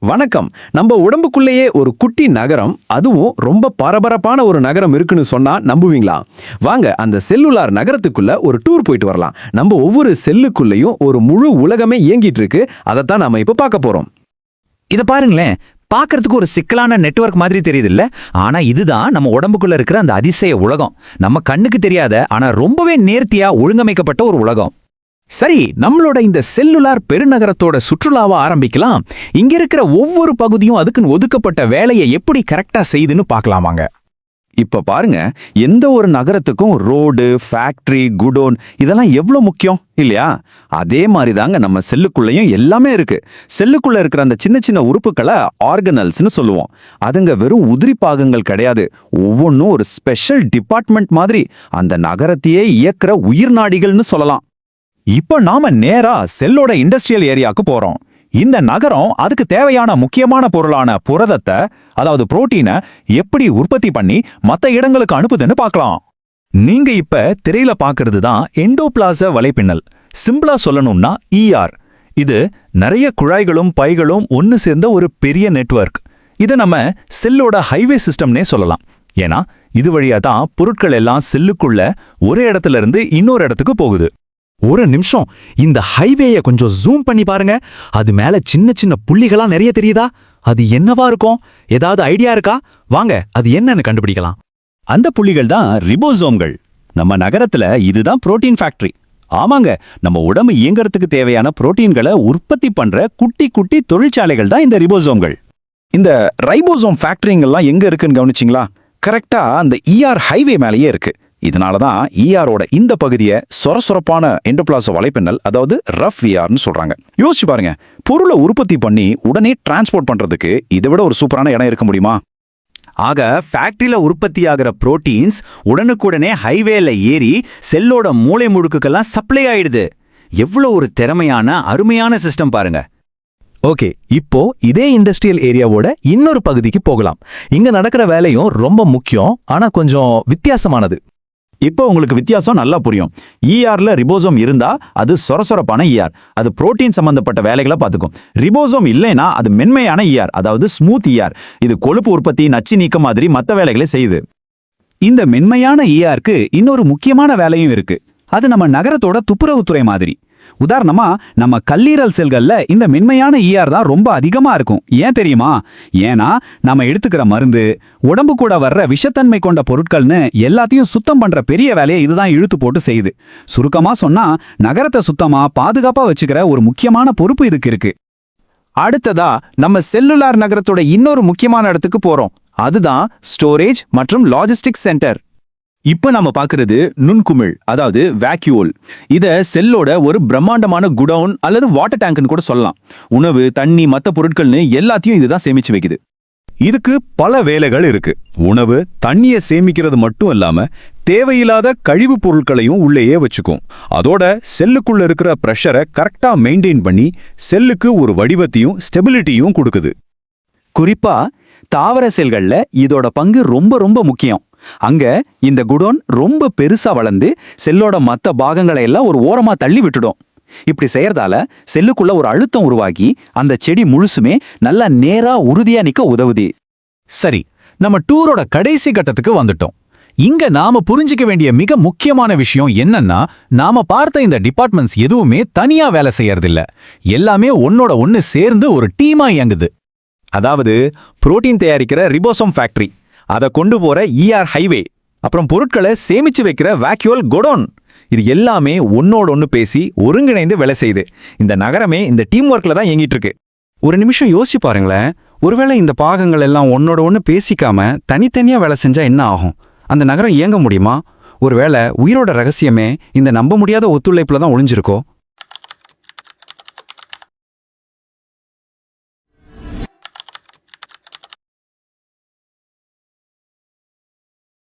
வணக்கம். நம்ம உடம்புக்குள்ளேயே ஒரு குட்டி நகரம், அதுவும் ரொம்ப பரபரப்பான ஒரு நகரம் இருக்குன்னு சொன்னா நம்புவீங்களா? வாங்க அந்த செல்லுலார் நகரத்துக்குள்ள ஒரு டூர் போயிட்டு வரலாம். நம்ம ஒவ்வொரு செல்லுக்குள்ளேயும் ஒரு முழு உலகமே இயங்கிட்டு இருக்கு. அதைத்தான் நாம இப்ப பார்க்க போறோம். இத பாருங்களேன், பார்க்கறதுக்கு ஒரு சிக்கலான நெட்வொர்க் மாதிரி தெரியுது இல்ல? ஆனா இதுதான் நம்ம உடம்புக்குள்ள இருக்கிற அந்த அதிசய உலகம். நம்ம கண்ணுக்கு தெரியாத ஆனா ரொம்பவே நேர்த்தியா ஒழுங்கமைக்கப்பட்ட ஒரு உலகம். சரி, நம்மளோட இந்த செல்லுலார் பெருநகரத்தோட சுற்றுலாவை ஆரம்பிக்கலாம். இங்க இருக்கிற ஒவ்வொரு பகுதியும் அதுக்குன்னு ஒதுக்கப்பட்ட வேலையை எப்படி கரெக்டா செய்யுதுன்னு பார்க்கலாமாங்க. இப்ப பாருங்க, எந்த ஒரு நகரத்துக்கும் ரோடு, ஃபேக்டரி, குடோன் இதெல்லாம் எவ்வளவு முக்கியம் இல்லையா? அதே மாதிரி தாங்க நம்ம செல்லுக்குள்ளேயும் எல்லாமே இருக்கு. செல்லுக்குள்ள இருக்கிற அந்த சின்ன சின்ன உறுப்புகளை ஆர்கனல்ஸ்னு சொல்லுவோம். அதுங்க வெறும் உதிரி பாகங்கள் கிடையாது. ஒவ்வொன்றும் ஒரு ஸ்பெஷல் டிபார்ட்மெண்ட் மாதிரி அந்த நகரத்தையே இயக்குற உயிர் நாடிகள்னு சொல்லலாம். இப்ப நாம நேரா செல்லோட இண்டஸ்ட்ரியல் ஏரியாக்கு போறோம். இந்த நகரம் அதுக்கு தேவையான முக்கியமான பொருளான புரதத்தை, அதாவது புரோட்டீனை எப்படி உற்பத்தி பண்ணி மத்த இடங்களுக்கு அனுப்புதுன்னு பார்க்கலாம். நீங்க இப்ப திரையில பார்க்கிறது தான் எண்டோபிளாச வலைப்பின்னல். சிம்பிளா சொல்லணும்னா ER. இது நிறைய குழாய்களும் பைகளும் ஒன்னு சேர்ந்த ஒரு பெரிய நெட்வொர்க். இதை நம்ம செல்லோட ஹைவே சிஸ்டம்னே சொல்லலாம். ஏன்னா இது வழியா தான் பொருட்கள் எல்லாம் செல்லுக்குள்ள ஒரு இடத்துல இருந்து இன்னொரு இடத்துக்கு போகுது. ஒரு நிமிஷம், இந்த ஹைவேயை கொஞ்சம் ஜூம் பண்ணி பாருங்க. அது மேல சின்ன சின்ன புள்ளிகளா நிறைய தெரியுதா? அது என்னவா இருக்கும்? ஏதாவது ஐடியா இருக்கா? வாங்க அது என்னன்னு கண்டுபிடிக்கலாம். அந்த புள்ளிகள் தான் ரிபோசோம்கள். நம்ம நகரத்துல இதுதான் புரோட்டீன் ஃபேக்டரி. ஆமாங்க, நம்ம உடம்பு இயங்கறதுக்கு தேவையான புரோட்டீன்களை உற்பத்தி பண்ற குட்டி குட்டி தொழிற்சாலைகள் தான் இந்த ரிபோசோம்கள். இந்த ரைபோசோம் ஃபேக்டரிங்கெல்லாம் எங்க இருக்குன்னு கவனிச்சிங்களா? கரெக்டா அந்த ER ஹைவே மேலேயே இருக்கு. இதனால தான் ERோட இந்த பகுதியை சொரசொரப்பான எண்டோபிளாச வலைப்பின்னல், அதாவது ரஃப் ERன்னு சொல்றாங்க. யோசிச்சு பாருங்க, பொருளை உற்பத்தி பண்ணி உடனே டிரான்ஸ்போர்ட் பண்றதுக்கு இதை விட ஒரு சூப்பரான இடம் இருக்க முடியுமா? ஆக ஃபேக்டரியில உற்பத்தியாகிற புரோட்டீன்ஸ் உடனுக்குடனே ஹைவேல ஏறி செல்லோட மூளை முடுக்குக்கெல்லாம் சப்ளை ஆயிடுது. எவ்வளவு ஒரு திறமையான அருமையான சிஸ்டம் பாருங்க. ஓகே, இப்போ இதே இண்டஸ்ட்ரியல் ஏரியாவோட இன்னொரு பகுதிக்கு போகலாம். இங்க நடக்கிற வேலையும் ரொம்ப முக்கியம், ஆனா கொஞ்சம் வித்தியாசமானது. இப்போ உங்களுக்கு வித்தியாசம் நல்லா புரியும். ERல ரிபோசோம் இருந்தா அது சொரசொரப்பான ER. அது புரோட்டீன் சம்பந்தப்பட்ட வேலைகளை பார்த்துக்கும். ரிபோசோம் இல்லைன்னா அது மென்மையான ER, அதாவது ஸ்மூத் ER. இது கொழுப்பு உற்பத்தி, நச்சு நீக்கம் மாதிரி மற்ற வேலைகளை செய்யுது. இந்த மென்மையான ERக்கு இன்னொரு முக்கியமான வேலையும் இருக்கு. அது நம்ம நகரத்தோட துப்புரவுத்துறை மாதிரி. உதாரணமா, நம்ம கல்லீரல் செல்கள்ல இந்த மென்மையான ER தான் ரொம்ப அதிகமா இருக்கும். ஏன் தெரியுமா? ஏன்னா நம்ம எடுத்துக்கிற மருந்து, உடம்பு கூட வர்ற விஷத்தன்மை கொண்ட பொருட்கள்னு எல்லாத்தையும் சுத்தம் பண்ற பெரிய வேலையை இதுதான் இழுத்து போட்டு செய்யுது. சுருக்கமா சொன்னா, நகரத்தை சுத்தமா பாதுகாப்பா வச்சுக்கிற ஒரு முக்கியமான பொறுப்பு இதுக்கு இருக்கு. அடுத்ததா நம்ம செல்லுலார் நகரத்தோட இன்னொரு முக்கியமான இடத்துக்கு போறோம். அதுதான் ஸ்டோரேஜ் மற்றும் லாஜிஸ்டிக்ஸ் சென்டர். இப்ப நாம பாக்குறது நுண்குமிழ், அதாவது வேக்யூல். இத செல்லோட ஒரு பிரம்மாண்டமான குடவுன் அல்லது வாட்டர் டேங்க்னு கூட சொல்லலாம். உணவு, தண்ணி, மத்த பொருட்கள்னு எல்லாத்தையும் இதுதான் சேமிச்சு வைக்குது. இதுக்கு பல வேலைகள் இருக்கு. உணவு, தண்ணியை சேமிக்கிறது மட்டும் இல்லாம தேவையில்லாத கழிவுப் பொருட்களையும் உள்ளேயே வச்சுக்கும். அதோட செல்லுக்குள்ள இருக்கிற பிரஷரை கரெக்டா மெயின்டைன் பண்ணி செல்லுக்கு ஒரு வடிவத்தையும் ஸ்டெபிலிட்டியும் கொடுக்குது. குறிப்பா தாவர செல்கள்ல இதோட பங்கு ரொம்ப ரொம்ப முக்கியம். அங்க இந்த குடோன் ரொம்ப பெருசா வளர்ந்து செல்லோட மத்த பாகங்களை எல்லாம் ஒரு ஓரமா தள்ளி விட்டுடும். இப்படி செய்யறதால செல்லுக்குள்ள ஒரு அழுத்தம் உருவாக்கி அந்த செடி முழுசுமே நல்லா நேரா உறுதியா நிக்க உதவுது. சரி, நம்ம டூரோட கடைசி கட்டத்துக்கு வந்துட்டோம். இங்க நாம புரிஞ்சிக்க வேண்டிய மிக முக்கியமான விஷயம் என்னன்னா, நாம பார்த்த இந்த டிபார்ட்மெண்ட்ஸ் எதுவுமே தனியா வேலை செய்யறதில்ல. எல்லாமே ஒன்னோட ஒன்னு சேர்ந்து ஒரு டீமா இயங்குது. அதாவது புரோட்டீன் தயாரிக்கிற ரிபோசோம் ஃபேக்டரி, அதை கொண்டு போற ER ஹைவே, அப்புறம் பொருட்களை சேமிச்சு வைக்கிற வேக்யூல் குடோன், இது எல்லாமே ஒன்னோட ஒன்னு பேசி ஒருங்கிணைந்து வேலை செய்யுது. இந்த நகரமே இந்த டீம் ஒர்க்ல தான் இயங்கிட்டு இருக்கு. ஒரு நிமிஷம் யோசிச்சு பாருங்களேன். ஒருவேளை இந்த பாகங்கள் எல்லாம் ஒன்னோட ஒன்னு பேசிக்காம தனித்தனியா வேலை செஞ்சா என்ன ஆகும்? அந்த நகரம் இயங்க முடியுமா? ஒருவேளை உயிரோட ரகசியமே இந்த நம்ப முடியாத ஒத்துழைப்புல தான் ஒளிஞ்சிருக்கோ?